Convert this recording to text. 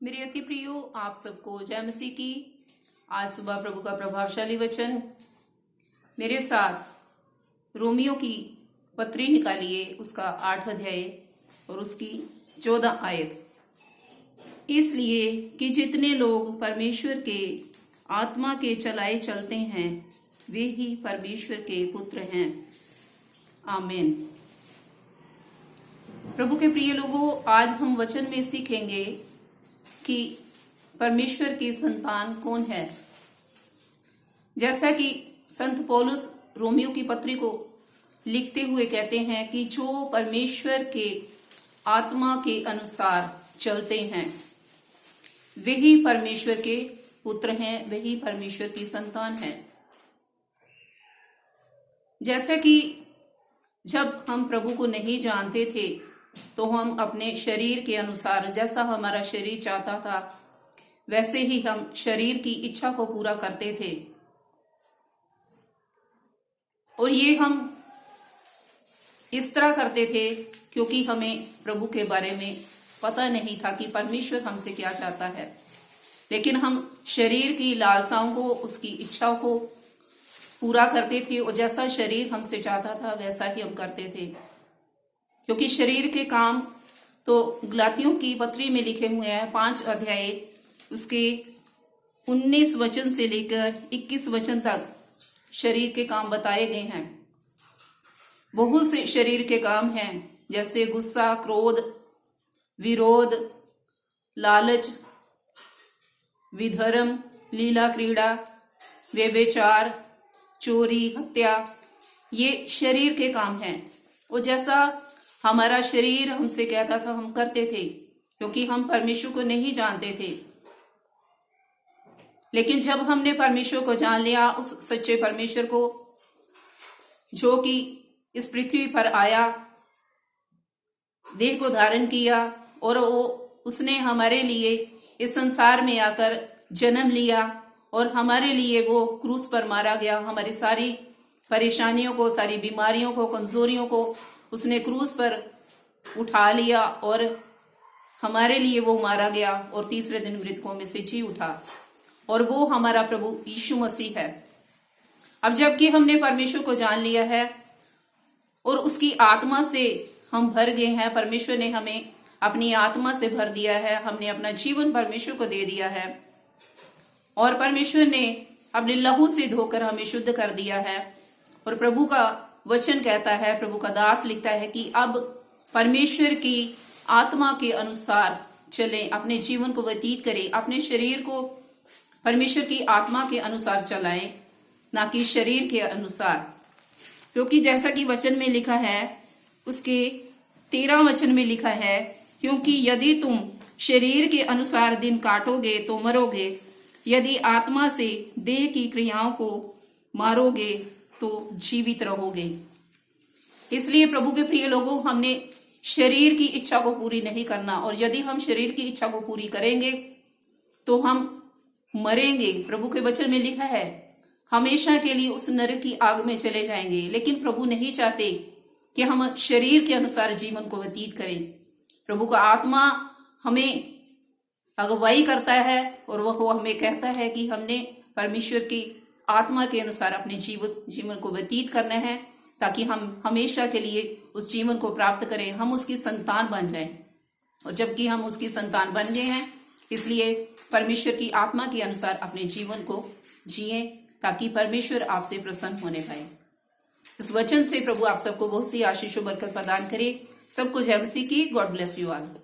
मेरे अति प्रियो, आप सबको जय मसीह की। आज सुबह प्रभु का प्रभावशाली वचन मेरे साथ रोमियो की पत्री निकालिए, उसका 8 अध्याय और उसकी 14 आयत। इसलिए कि जितने लोग परमेश्वर के आत्मा के चलाए चलते हैं वे ही परमेश्वर के पुत्र हैं। आमीन। प्रभु के प्रिय लोगों, आज हम वचन में सीखेंगे कि परमेश्वर की संतान कौन है। जैसा कि संत पौलुस रोमियो की पत्री को लिखते हुए कहते हैं कि जो परमेश्वर के आत्मा के अनुसार चलते हैं वही परमेश्वर के पुत्र हैं, वही परमेश्वर की संतान है। जैसा कि जब हम प्रभु को नहीं जानते थे तो हम अपने शरीर के अनुसार, जैसा हमारा शरीर चाहता था वैसे ही हम शरीर की इच्छा को पूरा करते थे। और ये हम इस तरह करते थे क्योंकि हमें प्रभु के बारे में पता नहीं था कि परमेश्वर हमसे क्या चाहता है। लेकिन हम शरीर की लालसाओं को, उसकी इच्छाओं को पूरा करते थे और जैसा शरीर हमसे चाहता था वैसा ही हम करते थे। क्योंकि शरीर के काम तो गलातियों की पत्री में लिखे हुए हैं 5 अध्याय उसके 19 वचन से लेकर 21 वचन तक शरीर के काम बताए गए हैं। बहुत से शरीर के काम हैं, जैसे गुस्सा, क्रोध, विरोध, लालच, विधर्म, लीला क्रीड़ा, व्यभिचार, चोरी, हत्या, ये शरीर के काम हैं। और जैसा हमारा शरीर हमसे कहता था हम करते थे क्योंकि हम परमेश्वर को नहीं जानते थे। लेकिन जब हमने परमेश्वर को जान लिया, उस सच्चे परमेश्वर को जो कि इस पृथ्वी पर आया, देह को धारण किया और उसने हमारे लिए इस संसार में आकर जन्म लिया और हमारे लिए वो क्रूस पर मारा गया। हमारी सारी परेशानियों को, सारी बीमारियों को, कमजोरियों को उसने क्रूस पर उठा लिया और हमारे लिए वो मारा गया और तीसरे दिन मृतकों में से जी उठा। और वो हमारा प्रभु यीशु मसीह है। अब जबकि हमने परमेश्वर को जान लिया है और उसकी आत्मा से हम भर गए हैं, परमेश्वर ने हमें अपनी आत्मा से भर दिया है, हमने अपना जीवन परमेश्वर को दे दिया है और परमेश्वर ने अपने लहू से धोकर हमें शुद्ध कर दिया है। और प्रभु का वचन कहता है, प्रभु का दास लिखता है कि अब परमेश्वर की आत्मा के अनुसार चलें, अपने जीवन को व्यतीत करें, अपने शरीर को परमेश्वर की आत्मा के अनुसार चलाएं, ना कि शरीर के अनुसार। क्योंकि जैसा कि वचन में लिखा है, उसके 13 वचन में लिखा है, क्योंकि यदि तुम शरीर के अनुसार दिन काटोगे तो मरोगे, यदि आत्मा से देह की क्रियाओं को मारोगे तो जीवित रहोगे। इसलिए प्रभु के प्रिय लोगों, हमने शरीर की इच्छा को पूरी नहीं करना, और यदि हम शरीर की इच्छा को पूरी करेंगे तो हम मरेंगे। प्रभु के वचन में लिखा है हमेशा के लिए उस नरक की आग में चले जाएंगे। लेकिन प्रभु नहीं चाहते कि हम शरीर के अनुसार जीवन को व्यतीत करें। प्रभु का आत्मा हमें अगुवाई करता है और वह हमें कहता है कि हमने परमेश्वर की आत्मा के अनुसार अपने जीवन को व्यतीत करना है, ताकि हम हमेशा के लिए उस जीवन को प्राप्त करें, हम उसकी संतान बन जाएं। और जबकि हम उसकी संतान बन गए हैं, इसलिए परमेश्वर की आत्मा के अनुसार अपने जीवन को जिए, ताकि परमेश्वर आपसे प्रसन्न होने पाए। इस वचन से प्रभु आप सबको बहुत सी आशीष और बरकत प्रदान करे। सबको जय मसीह की। God bless you all.